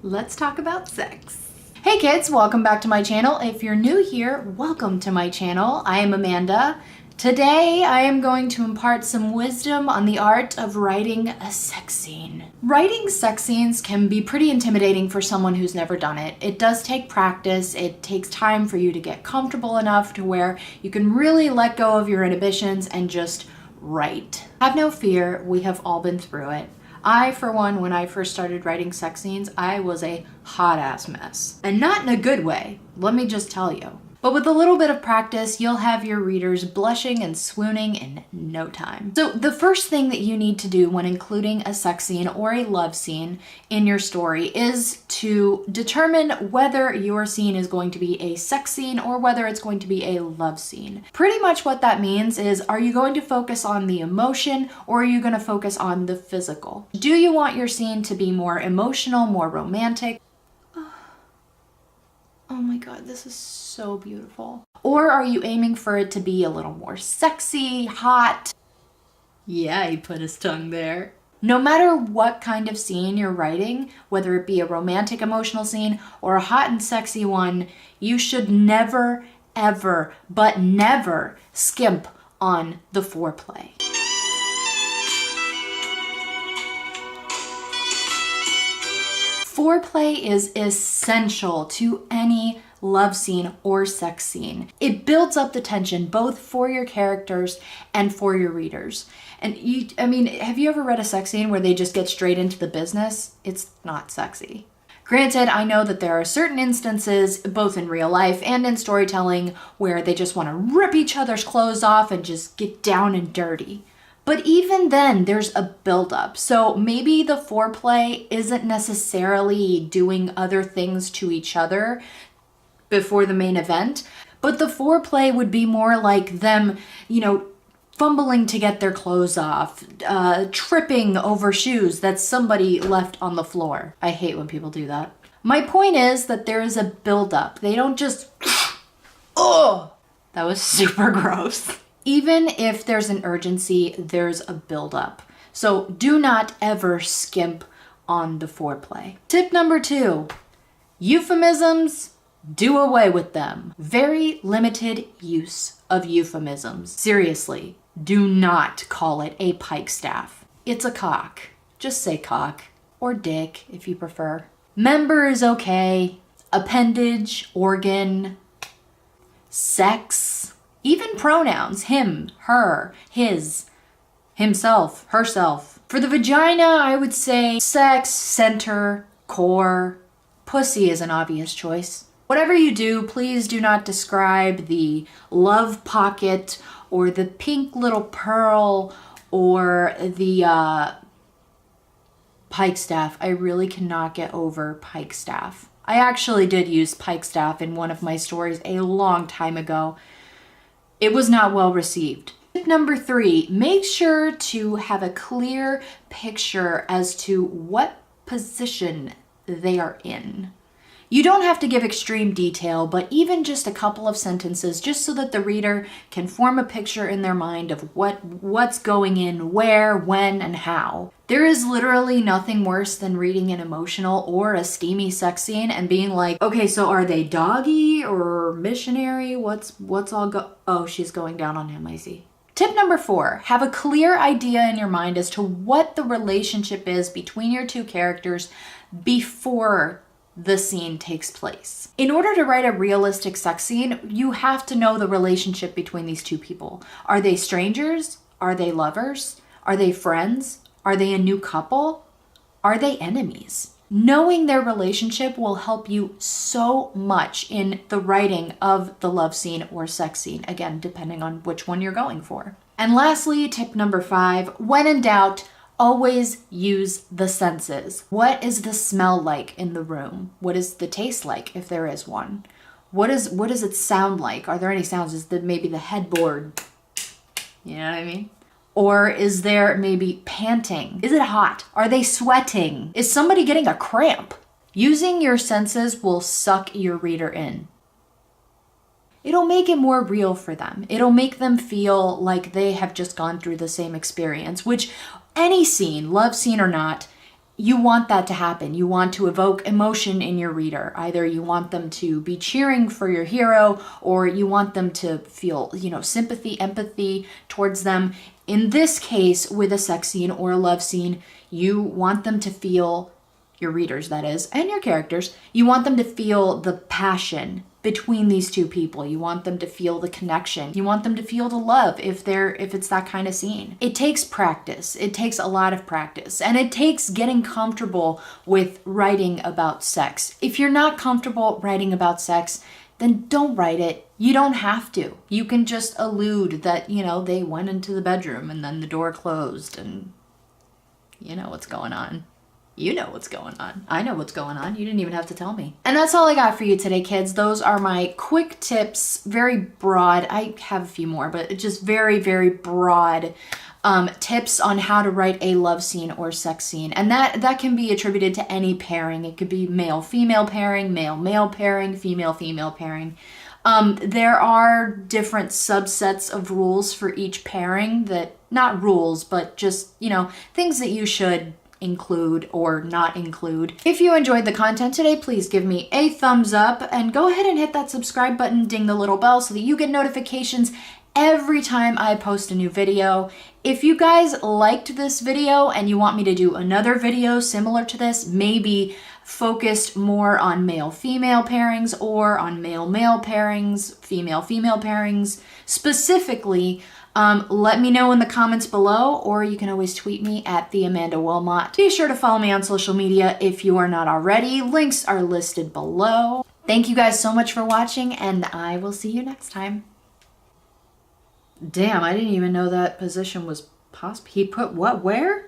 let's talk about sex. Hey kids, welcome back to my channel. If you're new here, welcome to my channel. I am Amanda. Today, I am going to impart some wisdom on the art of writing a sex scene. Writing sex scenes can be pretty intimidating for someone who's never done it. It does take practice. It takes time for you to get comfortable enough to where you can really let go of your inhibitions and just write. Have no fear, we have all been through it. I, for one, when I first started writing sex scenes, I was a hot ass mess. And not in a good way, let me just tell you. But with a little bit of practice, you'll have your readers blushing and swooning in no time. So the first thing that you need to do when including a sex scene or a love scene in your story is to determine whether your scene is going to be a sex scene or whether it's going to be a love scene. Pretty much what that means is, are you going to focus on the emotion or are you going to focus on the physical? Do you want your scene to be more emotional, more romantic? Oh my god, this is so beautiful. Or are you aiming for it to be a little more sexy, hot? Yeah, he put his tongue there. No matter what kind of scene you're writing, whether it be a romantic emotional scene or a hot and sexy one, you should never, ever, but never skimp on the foreplay. Foreplay is essential to any love scene or sex scene. It builds up the tension both for your characters and for your readers. And have you ever read a sex scene where they just get straight into the business? It's not sexy. Granted, I know that there are certain instances, both in real life and in storytelling, where they just want to rip each other's clothes off and just get down and dirty. But even then, there's a buildup. So maybe the foreplay isn't necessarily doing other things to each other before the main event, but the foreplay would be more like them, fumbling to get their clothes off, tripping over shoes that somebody left on the floor. I hate when people do that. My point is that there is a buildup. They don't just, oh, that was super gross. Even if there's an urgency, there's a buildup. So do not ever skimp on the foreplay. Tip number 2, euphemisms, do away with them. Very limited use of euphemisms. Seriously, do not call it a pike staff. It's a cock. Just say cock, or dick if you prefer. Member is okay. Appendage, organ, sex, even pronouns, him, her, his, himself, herself. For the vagina, I would say sex, center, core. Pussy is an obvious choice. Whatever you do, please do not describe the love pocket or the pink little pearl or the pike staff. I really cannot get over pike staff. I actually did use pike staff in one of my stories a long time ago. It was not well received. Tip number 3, make sure to have a clear picture as to what position they are in. You don't have to give extreme detail, but even just a couple of sentences, just so that the reader can form a picture in their mind of what's going in, where, when, and how. There is literally nothing worse than reading an emotional or a steamy sex scene and being like, okay, so are they doggy or missionary? What's all oh, she's going down on him, I see. Tip number 4, have a clear idea in your mind as to what the relationship is between your two characters before the scene takes place. In order to write a realistic sex scene, you have to know the relationship between these two people. Are they strangers? Are they lovers? Are they friends? Are they a new couple? Are they enemies? Knowing their relationship will help you so much in the writing of the love scene or sex scene, again, depending on which one you're going for. And lastly, tip number 5, when in doubt, always use the senses. What is the smell like in the room? What is the taste like, if there is one? What does it sound like? Are there any sounds? Is that maybe the headboard? You know what I mean? Or is there maybe panting? Is it hot? Are they sweating? Is somebody getting a cramp? Using your senses will suck your reader in. It'll make it more real for them. It'll make them feel like they have just gone through the same experience, which any scene, love scene or not, you want that to happen. You want to evoke emotion in your reader. Either you want them to be cheering for your hero, or you want them to feel, sympathy, empathy towards them. In this case, with a sex scene or a love scene, you want them to feel, your readers that is, and your characters, you want them to feel the passion between these two people. You want them to feel the connection. You want them to feel the love if it's that kind of scene. It takes practice. It takes a lot of practice, and it takes getting comfortable with writing about sex. If you're not comfortable writing about sex, then don't write it. You don't have to. You can just allude that, they went into the bedroom and then the door closed and you know what's going on. You know what's going on. I know what's going on. You didn't even have to tell me. And that's all I got for you today, kids. Those are my quick tips, very broad. I have a few more, but just very, very broad tips on how to write a love scene or sex scene. And that can be attributed to any pairing. It could be male-female pairing, male-male pairing, female-female pairing. There are different subsets of rules for each pairing that, not rules, but just, things that you should include or not include. If you enjoyed the content today, please give me a thumbs up and go ahead and hit that subscribe button, ding the little bell so that you get notifications every time I post a new video. If you guys liked this video and you want me to do another video similar to this, maybe focused more on male-female pairings or on male-male pairings, female-female pairings specifically, let me know in the comments below, or you can always tweet me at @theAmandaWilmot. Be sure to follow me on social media if you are not already. Links are listed below. Thank you guys so much for watching, and I will see you next time. Damn, I didn't even know that position was possible. He put what, where?